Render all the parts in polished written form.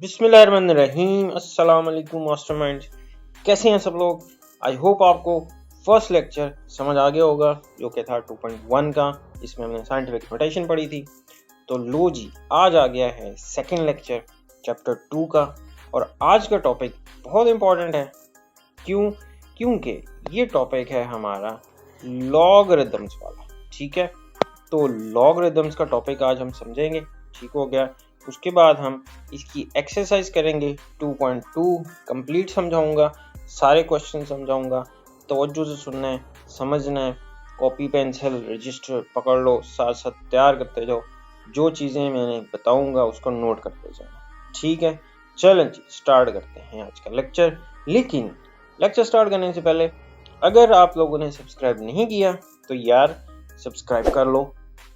बिस्मिल्लाहिर्रहमानिर्रहीम। अस्सलाम वालेकुम मास्टरमाइंड, कैसे हैं सब लोग। आई होप आपको फर्स्ट लेक्चर समझ आ गया होगा जो कि था 2.1 का, जिसमें हमने साइंटिफिक नोटेशन पढ़ी थी। तो लो जी, आज आ गया है सेकंड लेक्चर चैप्टर 2 का। और आज का टॉपिक बहुत इंपॉर्टेंट है। क्योंकि ये टॉपिक है हमारा लॉगरिदम्स वाला। ठीक है, तो लॉगरिदम्स का टॉपिक आज हम समझेंगे। ठीक हो गया। उसके बाद हम इसकी एक्सरसाइज करेंगे 2.2 कंप्लीट समझाऊंगा, सारे क्वेश्चन समझाऊंगा। तवज्जो से सुनना है, समझना है। कॉपी पेंसिल रजिस्टर पकड़ लो, साथ साथ तैयार करते जाओ। जो चीज़ें मैंने बताऊंगा उसको नोट करते जाओ। ठीक है, चलें जी स्टार्ट करते हैं आज का लेक्चर। लेकिन लेक्चर स्टार्ट करने से पहले अगर आप लोगों ने सब्सक्राइब नहीं किया तो यार सब्सक्राइब कर लो।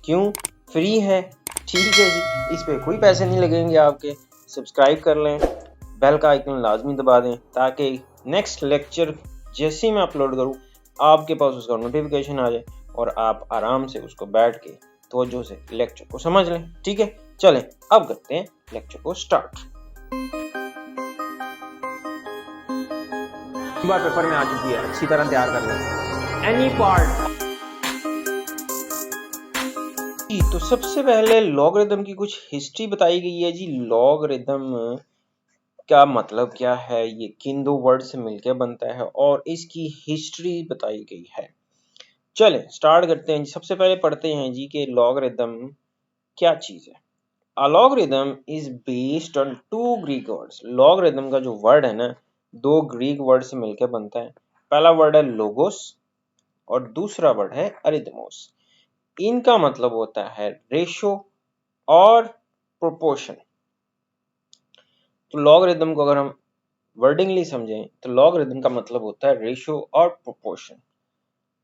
क्यों, फ्री है। ठीक है जी, इस पे कोई पैसे नहीं लगेंगे आपके। सब्सक्राइब कर लें, बेल का आइकन लाजमी दबा दें ताकि नेक्स्ट लेक्चर जैसे ही मैं अपलोड करूँ आपके पास उसका नोटिफिकेशन आ जाए और आप आराम से उसको बैठ के तवज्जो से लेक्चर को समझ लें। ठीक है, चलें अब करते हैं लेक्चर को स्टार्ट। बार पेपर में आ चुकी है, अच्छी तरह तैयार कर लें। Any part. तो सबसे पहले लॉगरिदम की कुछ हिस्ट्री बताई गई है जी। लॉगरिदम का मतलब क्या है, ये किन दो वर्ड से मिलकर बनता है और इसकी हिस्ट्री बताई गई है। चलें स्टार्ट करते हैं। सबसे पहले पढ़ते हैं जी कि लॉगरिदम क्या चीज है। A logarithm is based on two Greek words। Logarithm का जो वर्ड है ना, दो ग्रीक वर्ड से मिलकर बनता है। पहला वर्ड है लोगोस और दूसरा वर्ड है अरिथमोस। इनका मतलब होता है रेशो और प्रोपोर्शन। तो लॉगरिदम को अगर हम वर्डिंगली समझें तो लॉगरिदम का मतलब होता है रेशो और प्रोपोर्शन।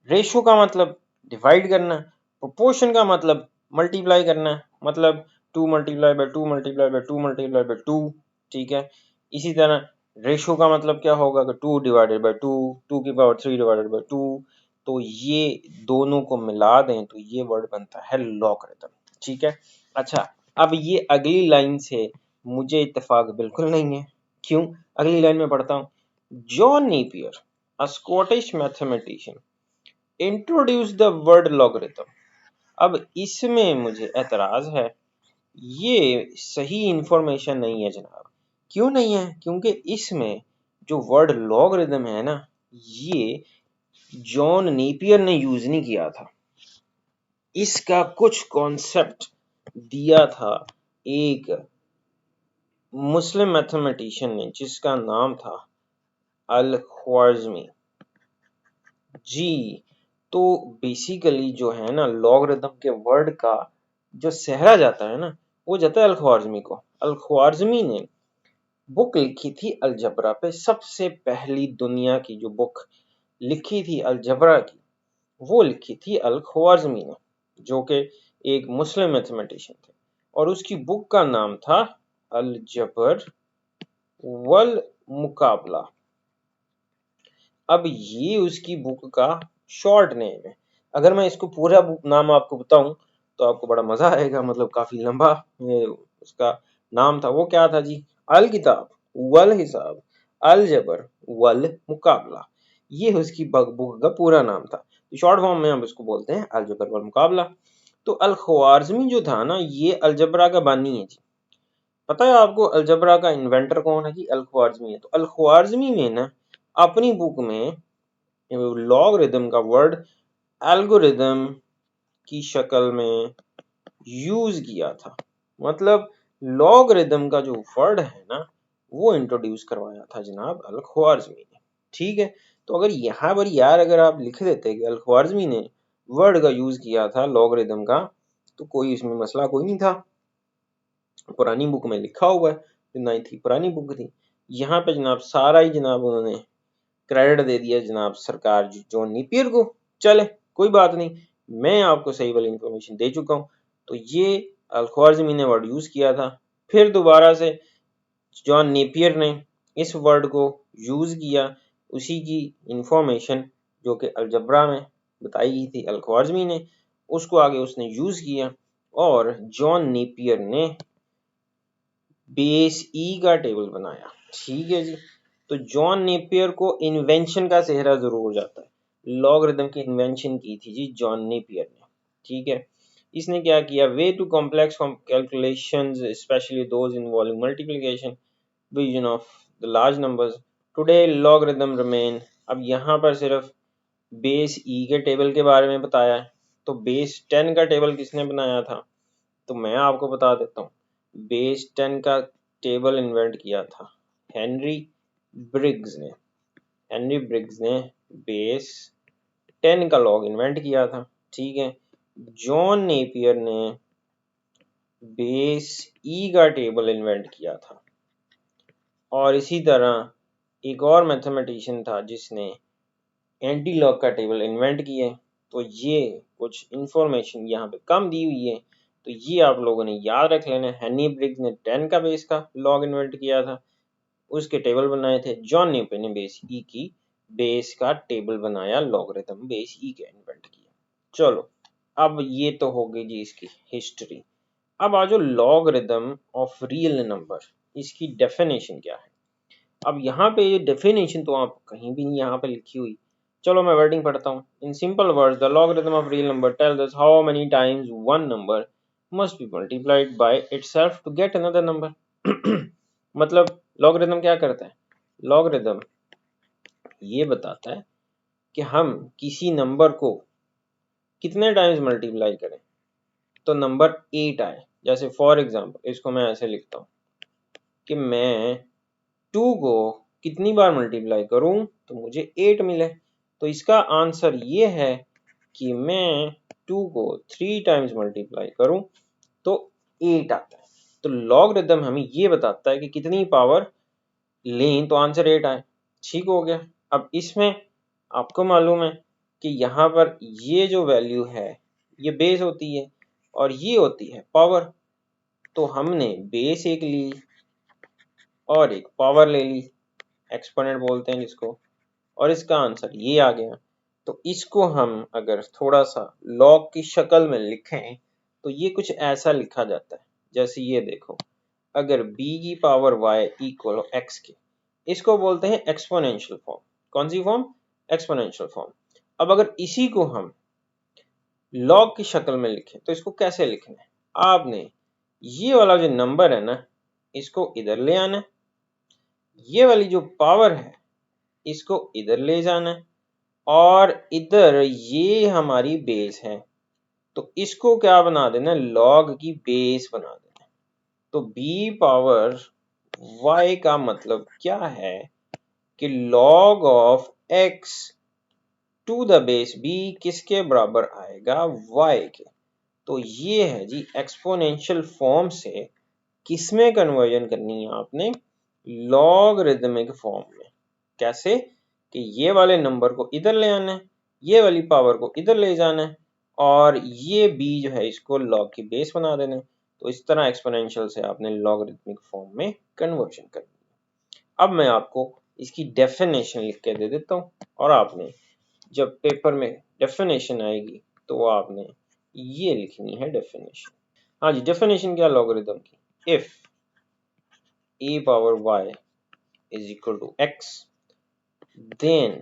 रेशो का मतलब डिवाइड करना, प्रोपोर्शन का मतलब मल्टीप्लाई करना, मतलब 2 multiply by 2 multiply by 2 multiply by 2। ठीक है, इसी तरह रेशो का मतलब क्या होगा कि 2 डिवाइडेड बाय 2, 2 की पावर 3 डिवाइडेड बाय 2। तो ये दोनों को मिला दें तो ये वर्ड बनता है लॉगरिदम। ठीक है, अच्छा अब ये अगली लाइन से मुझे इत्तेफाक बिल्कुल नहीं है। क्यों, अगली लाइन में पढ़ता हूँ। John Napier, a Scottish mathematician, introduce the word logarithm. अब इसमें मुझे एतराज है, ये सही इंफॉर्मेशन नहीं है जनाब। क्यों नहीं है, क्योंकि इसमें जो वर्ड लॉगरिथम है ना, ये जॉन नेपियर ने यूज नहीं किया था। इसका कुछ कॉन्सेप्ट दिया था एक मुस्लिम मैथमेटिशियन ने जिसका नाम था अल ख्वारिज़मी जी। तो बेसिकली जो है ना, लॉगरिथम के वर्ड का जो सहरा जाता है ना, वो जाता है अल ख्वारिज़मी को। अल ख्वारिज़मी ने बुक लिखी थी अलजबरा पे। सबसे पहली दुनिया की जो बुक लिखी थी अलजबरा की, वो लिखी थी अल ख्वारिज़मी ने, जो कि एक मुस्लिम मैथमेटिशियन थे। और उसकी बुक का नाम था अलजबर वल मुकाबला। अब ये उसकी बुक का शॉर्ट नेम है। अगर मैं इसको पूरा बुक नाम आपको बताऊं तो आपको बड़ा मजा आएगा, मतलब काफी लंबा उसका नाम था। वो क्या था जी? अल किताब वल हिसाब अल जबर वल मुकाबला। ये उसकी बुक का पूरा नाम था। तो शॉर्ट फॉर्म में हम इसको बोलते हैं अल जबर वल मुकाबला। तो अल ख्वारिज़मी जो था ना, ये अलजबरा का बानी है जी। पता है आपको अलजबरा का इन्वेंटर कौन है जी? अल ख्वारिज़मी है। तो अल ख्वारिज़मी में ना अपनी बुक में लॉगरिथम का वर्ड एल्गोरिथम की शक्ल में यूज किया था। मतलब लॉगरिथम का जो वर्ड है ना, वो इंट्रोड्यूस करवाया था जनाब अल ख्वारिज़मी ने। ठीक है, तो अगर यहाँ पर यार अगर आप लिख देते कि अल ख्वारिज़मी ने वर्ड का यूज किया था लॉगरिथम का, तो कोई इसमें मसला कोई नहीं था। पुरानी बुक में लिखा हुआ है, जो 9th की पुरानी बुक थी। यहाँ पे जनाब सारा ही जनाब उन्होंने क्रेडिट दे दिया जनाब सरकार जॉन नेपियर को। चले कोई बात नहीं, मैं आपको सही वाली इंफॉर्मेशन दे चुका हूँ। तो ये अल ख्वारिज़मी ने वर्ड यूज किया था, फिर दोबारा से जॉन नेपियर ने इस वर्ड को यूज किया। उसी की इंफॉर्मेशन जो कि अलजबरा में बताई गई थी अल ख्वारिज़मी ने, उसको आगे उसने यूज किया और जॉन नेपियर ने बेस ई का टेबल बनाया। ठीक है जी। तो जॉन नेपियर को इन्वेंशन का सेहरा जरूर हो जाता है। लॉगरिथम की इन्वेंशन की थी जी जॉन नेपियर ने। ठीक है। इसने क्या किया, way to complex calculations specially those involving multiplication division of the large numbers today logarithm remain. अब यहाँ पर सिर्फ बेस ई के टेबल के बारे में बताया है। तो बेस 10 का टेबल किसने बनाया था, तो मैं आपको बता देता हूँ। बेस 10 का टेबल इन्वेंट किया था हेनरी ब्रिग्स ने। हेनरी ब्रिग्स ने बेस 10 का लॉग इन्वेंट किया था। ठीक है। जॉन नेपियर ने बेस ई का टेबल इन्वेंट किया था। और इसी तरह एक और मैथमेटिशियन था जिसने एंटी लॉग का टेबल इन्वेंट किए। तो ये कुछ इंफॉर्मेशन यहाँ पे कम दी हुई है, तो ये आप लोगों ने याद रख लेना। हेनरी ब्रिग्स ने 10 का बेस का लॉग इन्वेंट किया था, उसके टेबल बनाए थे। जॉन नेपियर ने बेस ई की बेस का टेबल बनाया, लॉगरिथम बेस ई के इन्वेंट किया। चलो, अब ये तो हो गई जी इसकी हिस्ट्री। अब आ जाओ लॉगरिथम ऑफ रियल नंबर, इसकी डेफिनेशन क्या है। अब यहाँ पे ये डेफिनेशन तो आप कहीं भी नहीं यहाँ पे लिखी हुई। चलो मैं वर्डिंग पढ़ता हूँ। In simple words the logarithm of real number tells us how many times one number must be multiplied by itself to get another number. मतलब लॉगरिथम क्या करता है, लॉगरिथम ये बताता है कि हम किसी नंबर को कितने टाइम्स मल्टीप्लाई करें तो नंबर 8 आए। जैसे फॉर एग्जांपल इसको मैं ऐसे लिखता हूँ कि मैं 2 को कितनी बार मल्टीप्लाई करूं तो मुझे 8 मिले। तो इसका आंसर ये है कि मैं 2 को 3 टाइम्स मल्टीप्लाई करूं तो 8 आता है। तो लॉगरिथम हमें ये बताता है कि कितनी पावर लें तो आंसर 8 आए। ठीक हो गया। अब इसमें आपको मालूम है कि यहाँ पर ये जो वैल्यू है ये बेस होती है और ये होती है पावर। तो हमने बेस एक ली और एक पावर ले ली, एक्सपोनेंट बोलते हैं जिसको, और इसका आंसर ये आ गया। तो इसको हम अगर थोड़ा सा लॉग की शक्ल में लिखें तो ये कुछ ऐसा लिखा जाता है। जैसे ये देखो, अगर b की पावर y इक्वल x के, इसको बोलते हैं एक्सपोनेंशियल फॉर्म। कौन सी फॉर्म, एक्सपोनेंशियल फॉर्म। अब अगर इसी को हम लॉग की शक्ल में लिखें तो इसको कैसे लिखना है, आपने ये वाला जो नंबर है ना इसको इधर ले आना है, ये वाली जो पावर है इसको इधर ले जाना है, और इधर ये हमारी बेस है तो इसको क्या बना देना, लॉग की बेस बना देना। तो b पावर y का मतलब क्या है कि log of x to the base b किसके बराबर आएगा, y के। तो ये है जी एक्सपोनेंशियल फॉर्म से किसमें कन्वर्जन करनी है आपने, लॉगरिदमिक फॉर्म में। कैसे कि ये वाले नंबर को इधर ले आना है, ये वाली पावर को इधर ले जाना है, और ये b जो है इसको लॉग की बेस बना देना है। तो इस तरह एक्सपोनेंशियल से आपने लॉगरिदमिक फॉर्म में कन्वर्जन करनी है। अब मैं आपको इसकी डेफिनेशन लिख के दे देता हूँ, और आपने जब पेपर में डेफिनेशन आएगी तो आपने ये लिखनी है डेफिनेशन। हाँ जी, डेफिनेशन क्या लॉगरिथम की, if a power y is equal to x then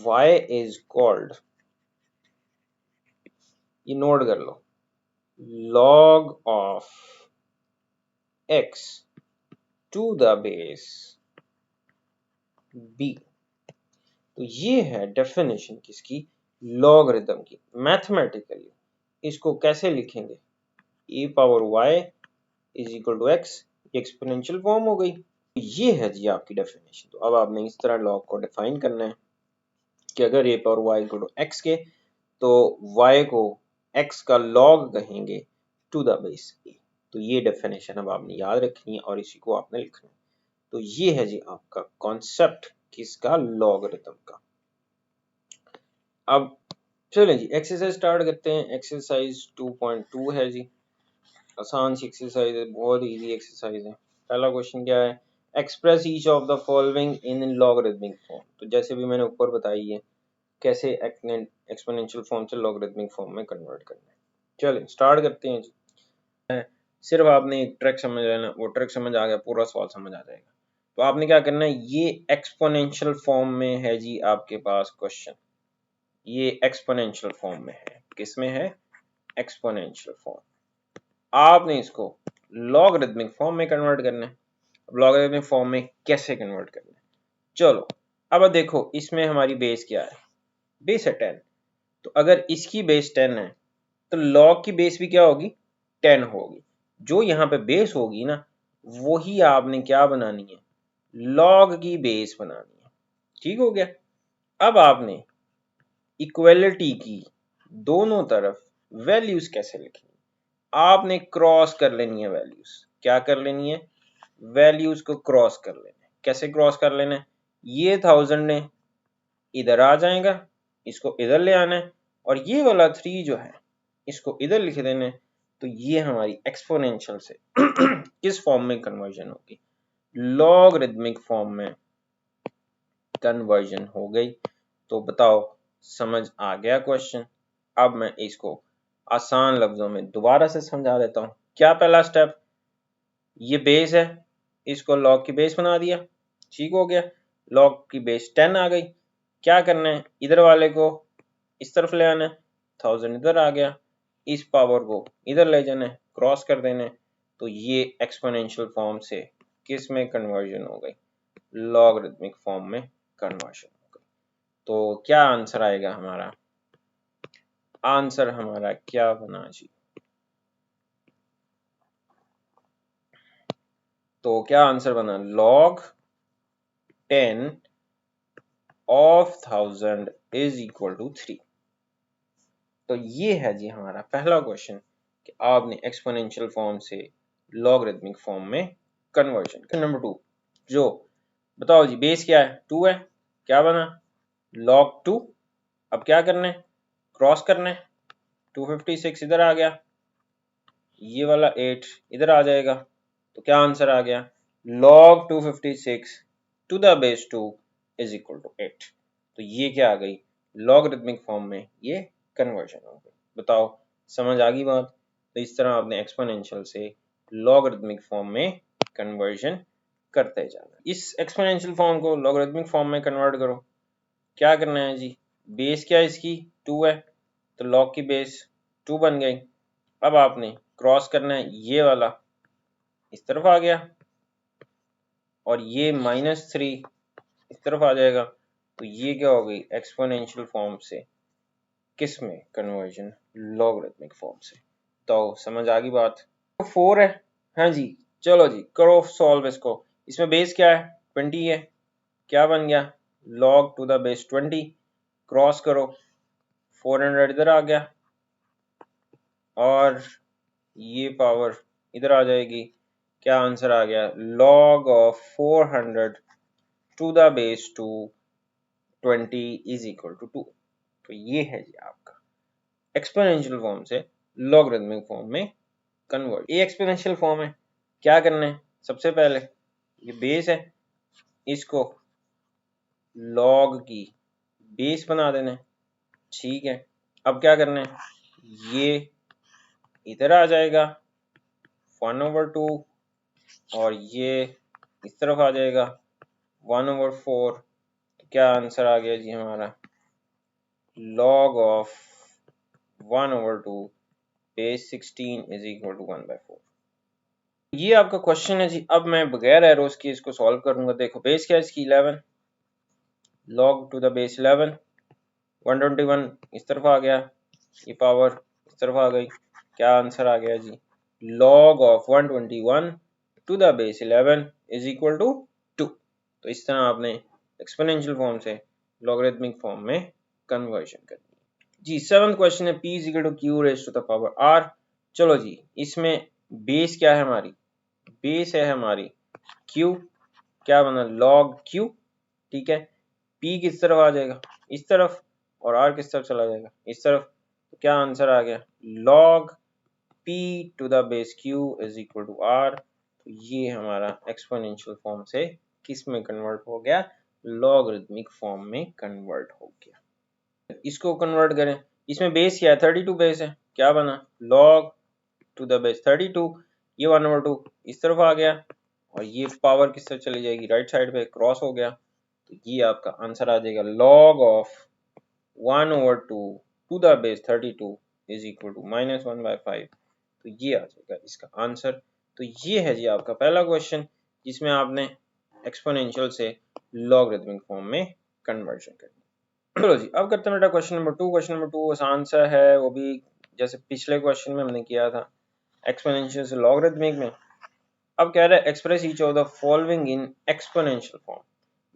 y is called, ये नोट कर लो, log of x to the base b। तो ये है डेफिनेशन किसकी, लॉगरिथम की। मैथमेटिकली इसको कैसे लिखेंगे, a power y is equal to x, exponential form हो गई। ये है जी आपकी डेफिनेशन। तो अब आपने इस तरह लॉग को डिफाइन करना है कि अगर a power y equal to x के तो y को x का लॉग कहेंगे टू द बेस a। तो ये डेफिनेशन अब आपने याद रखनी है और इसी को आपने लिखना है। तो ये है जी आपका कॉन्सेप्ट किसका, लॉगरिथम का। अब चलें जी एक्सरसाइज स्टार्ट करते हैं। एक्सरसाइज 2.2 है जी, आसान सी एक्सरसाइज है, बहुत इजी एक्सरसाइज है। पहला क्वेश्चन क्या है, express each of the following in logarithmic form. तो जैसे भी मैंने ऊपर बताई है कैसे एक्सपोनेंशियल फॉर्म से लॉगरिथमिक फॉर्म में कन्वर्ट करना है। चलिए स्टार्ट करते हैं जी। सिर्फ आपने एक ट्रिक समझ लेना, वो ट्रिक समझ आ गया, पूरा सवाल समझ आ जाएगा। तो आपने क्या करना है, ये एक्सपोनेंशियल फॉर्म में है जी आपके पास क्वेश्चन, ये एक्सपोनेंशियल फॉर्म में है। किस में है? Exponential form. आपने इसको लॉगरिथमिक फॉर्म में कन्वर्ट करना है। अब लॉगरिथमिक फॉर्म में कैसे कन्वर्ट करना है, चलो अब देखो, इसमें हमारी बेस क्या है? बेस है 10। तो अगर इसकी बेस 10 है तो लॉग की बेस भी क्या होगी? 10 होगी। जो यहाँ पे बेस होगी ना, वही आपने क्या बनानी है? लॉग की बेस बनानी है। ठीक हो गया। अब आपने इक्वलिटी की दोनों तरफ वैल्यूज कैसे लिखनी? आपने क्रॉस कर लेनी है वैल्यूज। क्या कर लेनी है? वैल्यूज को क्रॉस कर लेना है। कैसे क्रॉस कर लेना है? ये 1000 ने इधर आ जाएगा, इसको इधर ले आना है, और ये वाला 3 जो है इसको इधर लिख देना है। तो ये हमारी एक्सपोनेंशियल से किस फॉर्म में कन्वर्जन होगी? लॉगरिथमिक फॉर्म में कन्वर्जन हो गई। तो बताओ, समझ आ गया क्वेश्चन? अब मैं इसको आसान लफ्जों में दोबारा से समझा देता हूं। क्या पहला स्टेप? ये बेस है, इसको लॉग की बेस बना दिया। ठीक हो गया। लॉग की बेस 10 आ गई। क्या करना है? इधर वाले को इस तरफ ले आना है, 1000 इधर आ गया, इस पावर को इधर ले जाना है, क्रॉस कर देना है। तो ये एक्सपोनेंशियल फॉर्म से किस में कन्वर्जन हो गई? लॉगरिथमिक फॉर्म में कन्वर्जन हो गई। तो क्या आंसर आएगा हमारा? आंसर हमारा क्या बना जी? तो क्या आंसर बना? log 10 of 1000 is equal to 3। तो ये है जी हमारा पहला क्वेश्चन कि आपने एक्सपोनेंशियल फॉर्म से लॉगरिथमिक फॉर्म में कन्वर्जन। नंबर 2, जो बताओ जी, बेस क्या है? 2 है। क्या बना? log 2। अब क्या करना है? क्रॉस करना है। 256 इधर आ गया, ये वाला 8 इधर आ जाएगा। तो क्या आंसर आ गया? log 256 to the base 2 is equal to 8। तो ये क्या आ गई? लॉगरिथमिक फॉर्म में ये कन्वर्जन हो गई। बताओ, समझ आ गई बात? तो इस तरह आपने एक्सपोनेंशियल से लॉगरिथमिक फॉर्म में कन्वर्जन करते जाना। इस एक्सपोनेंशियल फॉर्म को लॉगरिथमिक फॉर्म में कन्वर्ट करो। क्या करना है जी? बेस क्या है इसकी? 2 है, तो log की बेस 2 बन गई। अब आपने क्रॉस करना है, ये वाला इस तरफ आ गया और ये -3 इस तरफ आ जाएगा। तो ये क्या हो गई? एक्सपोनेंशियल फॉर्म से किस में कन्वर्जन? लॉगरिथमिक फॉर्म से। तो समझ आ गई बात? तो 4 है। हाँ जी, चलो जी करो सॉल्व इसको। इसमें बेस क्या है? 20 है। क्या बन गया? log to the base 20। Cross करो, 400 इधर आ गया और ये पावर इधर आ जाएगी। क्या आंसर आ गया? log of 400 to the base 20 is equal to 2। तो ये है जी आपका एक्सपोनेंशियल फॉर्म से लॉगरिथमिक फॉर्म में कन्वर्ट। ये एक्सपोनेंशियल फॉर्म है। क्या करना है? सबसे पहले ये बेस है, इसको log की बेस बना देना है। ठीक है। अब क्या करना है? ये इधर आ जाएगा 1/2 और ये इस तरफ आ जाएगा 1/4। तो क्या आंसर आ गया जी हमारा? log of 1/2 base 16 is equal to 1/4। ये आपका क्वेश्चन है जी। अब मैं बगैर एरोस के इसको सॉल्व करूंगा। देखो, बेस क्या है इसकी? 11। log टू द बेस 11, 121 इस तरफ आ गया, ये पावर इस तरफ आ गई। क्या आंसर आ गया जी? log of 121 to the base 11 is equal to 2। तो इस तरह आपने एक्सपोनेंशियल फॉर्म से लॉगरिथमिक फॉर्म में कन्वर्जन करनी जी। 7th क्वेश्चन है p is equal to q raise to the power r। चलो जी, इसमें बेस क्या है हमारी? बेस है हमारी q। क्या बना? log q। ठीक है। p किस तरफ आ जाएगा? इस तरफ। और r किस तरफ चला जाएगा? इस तरफ। तो क्या आंसर आ गया? log p to the base q is equal to r। तो ये हमारा एक्सपोनेंशियल फॉर्म से किस में कन्वर्ट हो गया? लॉगरिथमिक फॉर्म में कन्वर्ट हो गया। इसको कन्वर्ट करें। इसमें बेस क्या है? 32 बेस है। क्या बना? log to the base 32। ये 1/2 इस तरफ आ गया और ये पावर किस तरफ चली जाएगी, राइट साइड पे क्रॉस हो गया। तो ये आपका आंसर आ जाएगा log of 1/2 to the base 32 is equal to -1/5। तो ये आ जाएगा इसका आंसर। तो ये है जी आपका पहला क्वेश्चन जिसमें आपने एक्सपोनेंशियल से लॉगरिथमिक फॉर्म में कन्वर्जन करनी। चलो जी अब करते हैं बेटा क्वेश्चन नंबर 2। क्वेश्चन नंबर 2 आसान सा है, वो भी जैसे पिछले क्वेश्चन में हमने किया था एक्सपोनेंशियल से लॉगरिथमिक में। अब कह रहा है express each of the following in exponential form.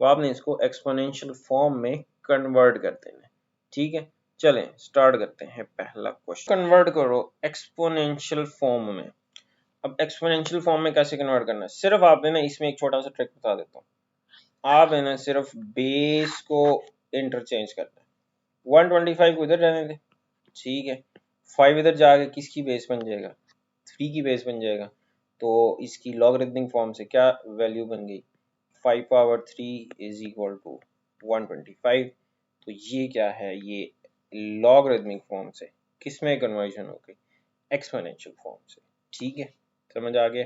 तो आपने इसको एक्सपोनेंशियल फॉर्म में कन्वर्ट कर देना है। ठीक है, चलें स्टार्ट करते हैं पहला क्वेश्चन। कन्वर्ट करो एक्सपोनेंशियल फॉर्म में। अब एक्सपोनेंशियल फॉर्म में कैसे कन्वर्ट करना है, सिर्फ आपने ना इसमें एक छोटा सा ट्रिक बता देता हूँ। आप है ना सिर्फ बेस को इंटरचेंज करना है। 125 को इधर रहने दे, ठीक है। 5 इधर जाके किसकी बेस बन जाएगा, 3 की बेस बन जाएगा। तो इसकी लॉगरिथमिक फॉर्म से क्या वैल्यू बन गई, 5 पावर 3 इज इक्वल टू 125। तो ये क्या है, ये लॉगरिथमिक फॉर्म से किस में कन्वर्जन हो गई, एक्सपोनेंशियल फॉर्म से। ठीक है, समझ आ गया।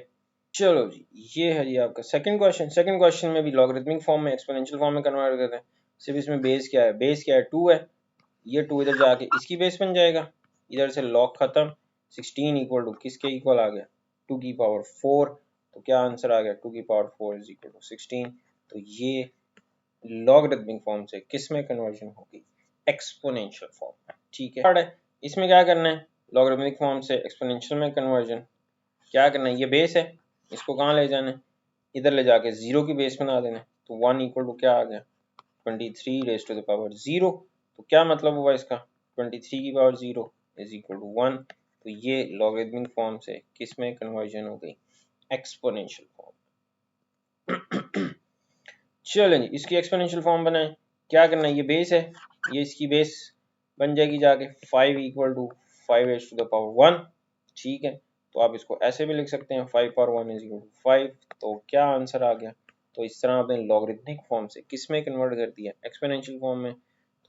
चलो जी ये है जी आपका सेकंड क्वेश्चन। सेकंड क्वेश्चन में भी लॉगरिथमिक फॉर्म में एक्सपोनेंशियल फॉर्म में कन्वर्ट करते हैं। सिर्फ इसमें बेस क्या है, बेस क्या है 2 है। ये 2 इधर जाके इसकी बेस बन जाएगा, इधर से लॉग खत्म। 16 इक्वल टू किसके इक्वल आ गया, 2 की पावर 4। तो क्या आंसर आ गया, 2 की पावर 4 इज इक्वल टू 16। तो ये लॉगरिथमिक फॉर्म से किस में कन्वर्जन होगी, एक्सपोनेंशियल फॉर्म में। ठीक है, इसमें क्या करना है, लॉगरिथमिक फॉर्म से एक्सपोनेंशियल में कन्वर्जन क्या करना है, ये बेस है, इसको कहाँ ले जाना है, इधर ले जाके 0 की बेस बना देना है। तो 1 इक्वल टू क्या आ गया, 23 रेज़ टू द पावर 0। तो क्या मतलब हुआ इसका, 23 की पावर 0 इज इक्वल टू 1। तो ये लॉगरिथमिक फॉर्म से किस में कन्वर्जन हो गई, एक्सपोनेंशियल फॉर्म। चलें इसकी एक्सपोनेंशियल फॉर्म बनाए, क्या करना है, ये बेस है, ये इसकी बेस बन जाएगी जाके 5 equal to 5 raise to the power 1। ठीक है, तो आप इसको ऐसे भी लिख सकते हैं 5 पावर 1 इज इक्वल टू 5। तो क्या आंसर आ गया, तो इस तरह आपने लॉगरिथमिक फॉर्म से किस में कन्वर्ट कर दिया, एक्सपोनेंशियल फॉर्म में।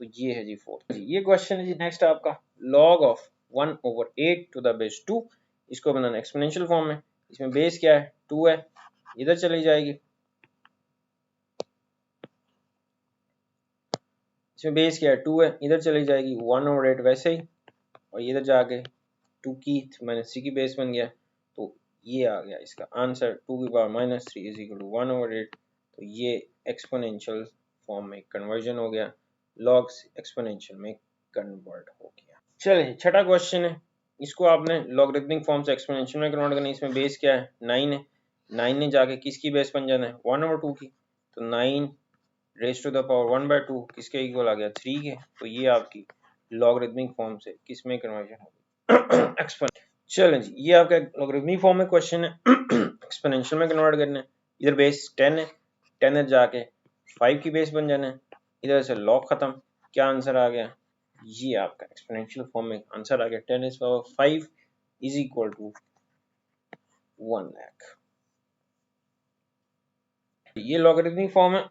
तो ये है जी फोर्थ जी। ये क्वेश्चन है जी नेक्स्ट आपका, log of 1/8 to the base 2। इसको बनाना एक्सपोनेंशियल फॉर्म में। इसमें बेस क्या है, 2 है, इधर चली जाएगी, इसमें बेस क्या है 2 है, इधर चली जाएगी 1/8 वैसे ही, और इधर जाके 2 की -3 की बेस बन गया। तो ये आ गया इसका आंसर, 2 की पावर -3 इज इक्वल टू 1/8। तो ये एक्सपोनेंशियल फॉर्म में कन्वर्जन हो गया, लॉग एक्सपोनेंशियल में कन्वर्ट हो गया। चलिए छठा क्वेश्चन है, इसको आपने लॉगरिथमिक फॉर्म से एक्सपोनेंशियल में कन्वर्ट करना है। इसमें बेस क्या है, 9 है, 9 ने जाके किसकी बेस बन जाना है, 1/2 की। तो 9 रेज़ टू द पावर 1/2 किसके इक्वल आ गया, 3 के। तो ये आपकी लॉगरिथमिक फॉर्म से किस में कन्वर्जन होगी, एक्सपोनेंशियल। चलें जी ये आपका लॉगरिथमिक फॉर्म में क्वेश्चन है, एक्सपोनेंशियल में कन्वर्ट करना है। इधर बेस 10 है, 10 इधर जाके 5 की बेस बन जाना है, इधर से लॉग खत्म। क्या आंसर आ गया, ये आपका एक्सपोनेंशियल फॉर्म में आंसर आ गया 10 is power 5 is equal to 1 lakh. ये लॉगरिथमिक फॉर्म है,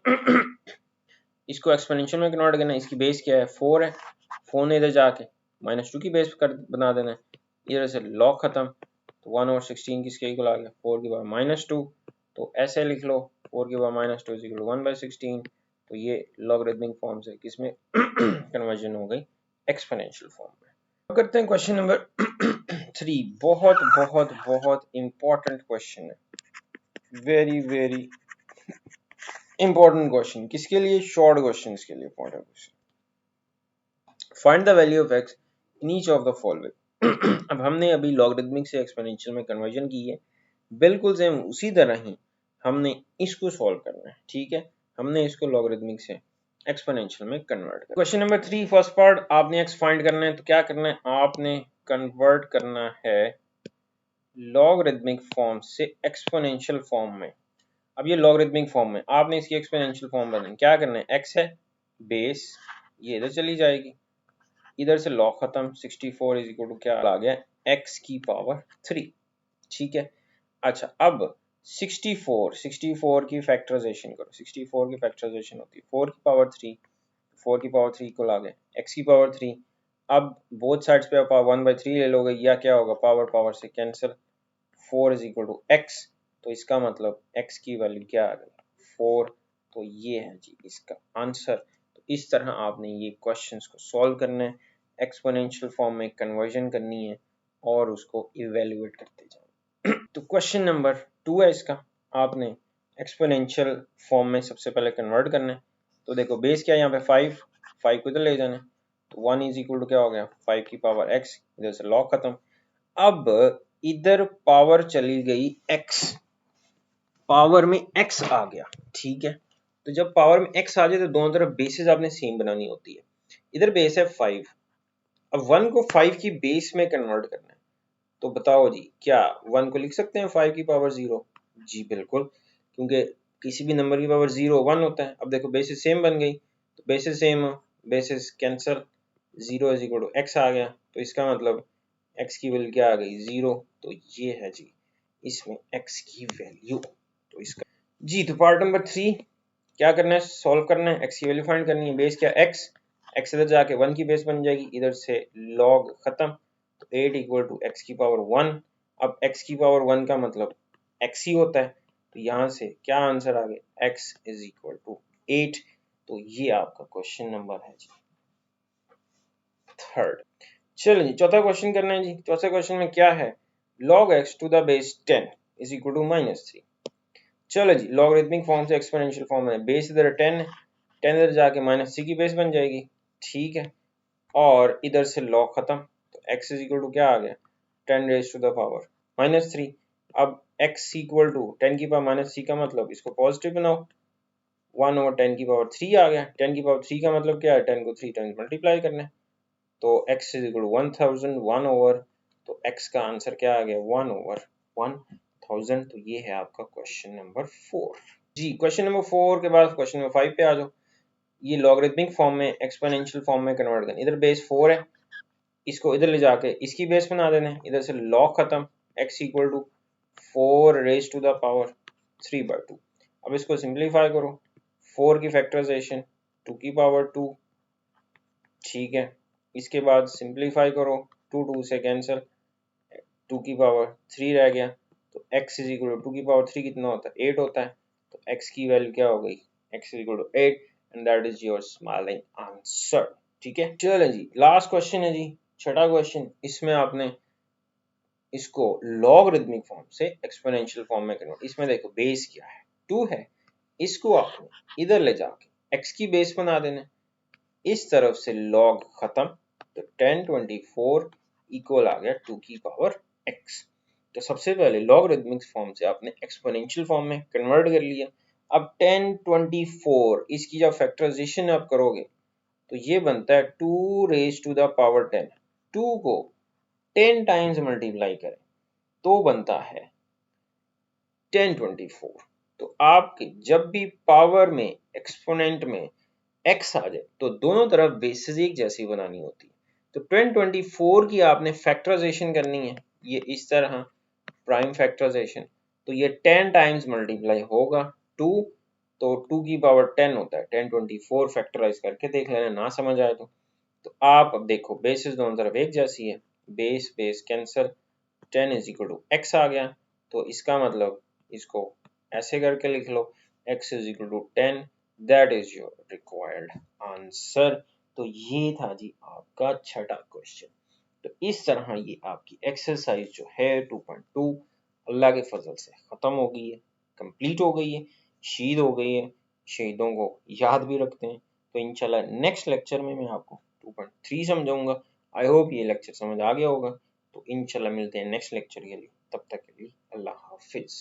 इसको एक्सपोनेंशियल में कन्वर्ट करना है। इसकी बेस क्या है, 4 है, 4 ने इधर जाके -2 की बेस कर बना देना है, इधर से लॉग खत्म। तो 1/16 किसके इक्वल आ गया, 4 की पावर -2। तो ऐसे लिख लो 4 की पावर -2 इज इक्वल टू 1/16। तो ये लॉगरिथमिक फॉर्म से किसमें कन्वर्जन हो गई, एक्सपोनेंशियल फॉर्म में। अब करते हैं क्वेश्चन नंबर 3। बहुत बहुत बहुत इंपॉर्टेंट क्वेश्चन है, वेरी वेरी इंपॉर्टेंट क्वेश्चन। किसके लिए, शॉर्ट क्वेश्चन के लिए important question. Find the value of x in each of the following. अब हमने अभी लॉगरिथमिक से एक्सपोनेंशियल में कन्वर्जन की है, बिल्कुल सेम उसी तरह ही हमने इसको सॉल्व करना है। ठीक है, हमने इसको लॉगरिथमिक से एक्सपोनेंशियल में कन्वर्ट करना। क्वेश्चन नंबर 3 फर्स्ट पार्ट, आपने x फाइंड करना है। तो क्या करना है, आपने कन्वर्ट करना है लॉगरिथमिक फॉर्म से एक्सपोनेंशियल फॉर्म में। अब ये लॉगरिथमिक फॉर्म में आपने इसकी एक्सपोनेंशियल फॉर्म बनानी, क्या करना है, x है बेस, ये इधर चली जाएगी, इधर से लॉग खत्म। 64 इज इक्वल टू क्या आ गया, x की पावर 3। ठीक है, अच्छा अब 64 की फैक्टराइजेशन करो। 64 की फैक्टराइजेशन होती है 4 की पावर 3, 4 की पावर 3 को आ गया x की पावर 3। अब बोथ साइड्स पे आप 1/3 ले लोगे, या क्या होगा, पावर पावर से cancel, 4 is equal to x, तो इसका मतलब x की वैल्यू क्या आ गई 4, तो ये है जी इसका आंसर। तो इस तरह आपने ये क्वेश्चंस को सॉल्व करना है, एक्सपोनेंशियल फॉर्म में कन्वर्जन करनी है और उसको इवेल्युएट करते जाना। तो क्वेश्चन नंबर 2 है इसका, आपने एक्सपोनेंशियल फॉर्म में सबसे पहले कन्वर्ट करना है। तो देखो बेस क्या है यहाँ पे 5 को इधर ले जाना है, तो 1 इज इक्वल टू क्या हो गया 5 की पावर x, इधर से लॉग खत्म। अब इधर पावर चली गई x, पावर में x आ गया, ठीक है। तो जब पावर में x आ जाए तो दोनों तरफ बेसेस आपने सेम बनानी होती है। इधर बेस है 5, अब 1 को 5 की बेस में कन्वर्ट करना है, तो बताओ जी क्या 1 को लिख सकते हैं 5 की पावर 0? जी बिल्कुल, क्योंकि किसी भी नंबर की पावर 0 1 होता है। अब देखो बेसिस सेम बन गई, तो basis same, basis cancel, 0 is equal to x आ गया, तो इसका मतलब x की वैल्यू क्या आ गई 0, तो ये है जी इसमें x की वैल्यू। तो इसका जी, तो पार्ट नंबर 3 क्या करना है, सॉल्व करना है, x की वैल्यू फाइंड करनी है। बेस क्या x, x इधर जाके 1 की बेस बन जाएगी, इधर से log खत्म, तो 8 इक्वल टू x की पावर 1। अब x की पावर 1 का मतलब x ही होता है, तो यहाँ से क्या आंसर आ गया x इज इक्वल टू 8। तो ये आपका क्वेश्चन नंबर है जी 3rd। चलिए चौथा क्वेश्चन करना है जी। चौथे क्वेश्चन में क्या है, log x to the base 10 is equal to -3। चलो जी, लॉगरिथमिक फॉर्म से एक्सपोनेंशियल फॉर्म में बेस इधर 10 है, 10 इधर जाके -3 की बेस बन जाएगी, ठीक है, और इधर से log खत्म, तो x इज इक्वल टू क्या आ गया 10 रेज टू द पावर -3। अब x इक्वल टू 10 की पावर -3 का मतलब इसको पॉजिटिव बनाओ, 1 ओवर 10 की पावर 3 आ गया। 10 की पावर 3 का मतलब क्या है 10 को 3 टाइम्स मल्टीप्लाई करना है, तो x is equal to 1000, 1 over, तो x का आंसर क्या आ गया 1 ओवर 1000। तो ये है आपका क्वेश्चन नंबर 4 जी। क्वेश्चन नंबर 4 के बाद क्वेश्चन नंबर 5 पे आ जाओ। ये लॉगरिथमिक फॉर्म में एक्सपोनेंशियल फॉर्म में कन्वर्ट करना, इधर बेस 4 है, इसको इधर ले जाके इसकी बेस बना देना है, इधर से log खत्म, x equal to 4 raise to the power 3/2। अब इसको सिंप्लीफाई करो, 4 की फैक्टराइजेशन 2 की पावर 2, ठीक है, इसके बाद सिंप्लीफाई करो, 2 से कैंसिल, 2 की पावर 3 रह गया, तो x इज इक्वल टू 2 की पावर 3 कितना होता है 8 होता है, तो x की वैल्यू क्या हो गई x is equal to 8 and that is your smiling answer, ठीक है। चलो जी, लास्ट क्वेश्चन है जी, छठा क्वेश्चन। इसमें आपने इसको लॉगरिथमिक फॉर्म से एक्सपोनेंशियल फॉर्म में कन्वर्ट, इसमें देखो बेस क्या है 2 है, इसको आपने इधर ले जाके x की बेस बना देना, इस तरफ से log खत्म, तो 1024 इक्वल आ गया 2 की पावर x। तो सबसे पहले लॉगरिथमिक फॉर्म से आपने एक्सपोनेंशियल फॉर्म में कन्वर्ट कर लिया। अब 1024 इसकी जब फैक्टराइजेशन आप करोगे तो ये बनता है 2 रेज टू द पावर 10, 2 को 10 टाइम्स मल्टीप्लाई करें तो बनता है 1024। तो आपके जब भी पावर में एक्सपोनेंट में x आ जाए तो दोनों तरफ बेसिस एक जैसी बनानी होती है। तो 1024 की आपने फैक्टराइजेशन करनी है, ये इस तरह प्राइम फैक्टराइजेशन, तो ये 10 टाइम्स मल्टीप्लाई होगा 2, तो 2 की पावर 10 होता है, 1024 फैक्टराइज करके देख लेना, ना समझ आए तो आप अब देखो बेसिस दोनों तरफ एक जैसी है, base base cancel, 10 is equal to x आ गया, तो इसका मतलब इसको ऐसे करके लिख लो, x is equal to 10, that is your required answer. तो ये था जी आपका छठा क्वेश्चन। तो इस तरह ये आपकी एक्सरसाइज जो है 2.2 अल्लाह के फजल से खत्म हो गई है, कंप्लीट हो गई है, शहीद हो गई है, शहीदों को याद भी रखते हैं। तो इंशाल्लाह नेक्स्ट लेक्चर में मैं आपको 2.3 समझाऊंगा। आई होप ये लेक्चर समझ आ गया होगा। तो इंशाल्लाह मिलते हैं नेक्स्ट लेक्चर के लिए, तब तक के लिए अल्लाह हाफिज।